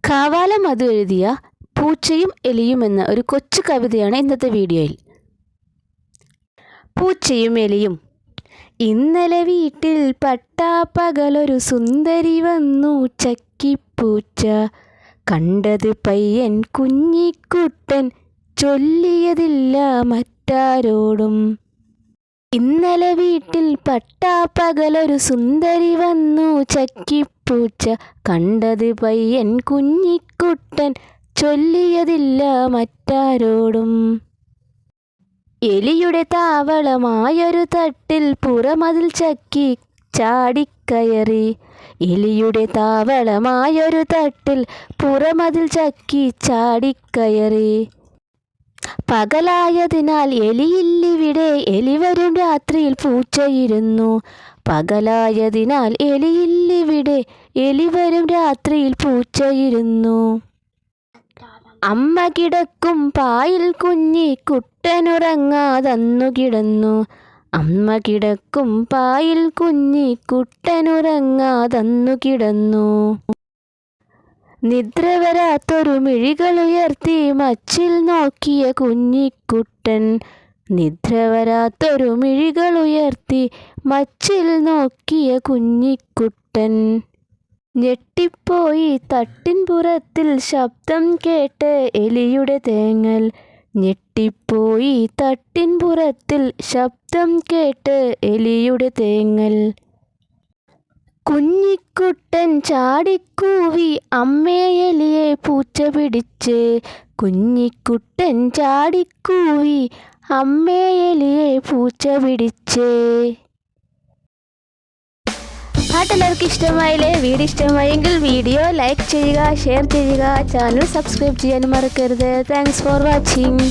കാവാല മധു എഴുതിയ പൂച്ചയും എലിയും എന്ന ഒരു കൊച്ചു കവിതയാണ് ഇന്നത്തെ വീഡിയോയിൽ. പൂച്ചയും എലിയും. ഇന്നലെ വീട്ടിൽ പട്ടാപ്പകലൊരു സുന്ദരി വന്നു ചക്കിപ്പൂച്ച. കണ്ടത് പയ്യൻ കുഞ്ഞിക്കുട്ടൻ, ചൊല്ലിയതില്ല മറ്റാരോടും. ഇന്നലെ വീട്ടിൽ പട്ടാപ്പകലൊരു സുന്ദരി വന്നു ചക്കിപ്പൂച്ച. കണ്ടത് പയ്യൻ കുഞ്ഞിക്കുട്ടൻ, ചൊല്ലിയതില്ല മറ്റാരോടും. എലിയുടെ താവളമായൊരു തട്ടിൽ പുറമതിൽ ചക്കി ചാടിക്കയറി. എലിയുടെ താവളമായൊരു തട്ടിൽ പുറമതിൽ ചക്കി ചാടിക്കയറി. പകലായതിനാൽ എലിയില്ലിവിടെ, എലി വരും രാത്രിയിൽ പൂച്ചയിരുന്നു. പകലായതിനാൽ എലിയില്ലിവിടെ, എലി വരും രാത്രിയിൽ പൂച്ചയിരുന്നു. അമ്മ കിടക്കും പായിൽ കുഞ്ഞി കുട്ടനുറങ്ങാതന്നു കിടന്നു. അമ്മ കിടക്കും പായിൽ കുഞ്ഞി കുട്ടനുറങ്ങാതന്നു കിടന്നു. നിദ്ര വരാത്തൊരു മിഴികളുയർത്തി മച്ചിൽ നോക്കിയ കുഞ്ഞിക്കുട്ടൻ. നിദ്ര വരാത്തൊരു മിഴികളുയർത്തി മച്ചിൽ നോക്കിയ കുഞ്ഞിക്കുട്ടൻ. ഞെട്ടിപ്പോയി തട്ടിൻ പുറത്തിൽ ശബ്ദം കേട്ട് എലിയുടെ തേങ്ങൽ. ഞെട്ടിപ്പോയി തട്ടിൻ പുറത്തിൽ ശബ്ദം കേട്ട് എലിയുടെ തേങ്ങൽ. കുഞ്ഞിക്കുട്ടൻ ചാടിക്കൂവി, അമ്മേ എലിയെ പൂച്ച പിടിച്ച്. കുഞ്ഞിക്കുട്ടൻ ചാടിക്കൂവി, അമ്മേ എലിയെ പൂച്ച പിടിച്ച്. പാട്ടെല്ലാവർക്കും ഇഷ്ടമായില്ലേ? വീഡിയോ ഇഷ്ടമായെങ്കിൽ വീഡിയോ ലൈക്ക് ചെയ്യുക, ഷെയർ ചെയ്യുക, ചാനൽ സബ്സ്ക്രൈബ് ചെയ്യാനും മറക്കരുത്. Thanks for watching.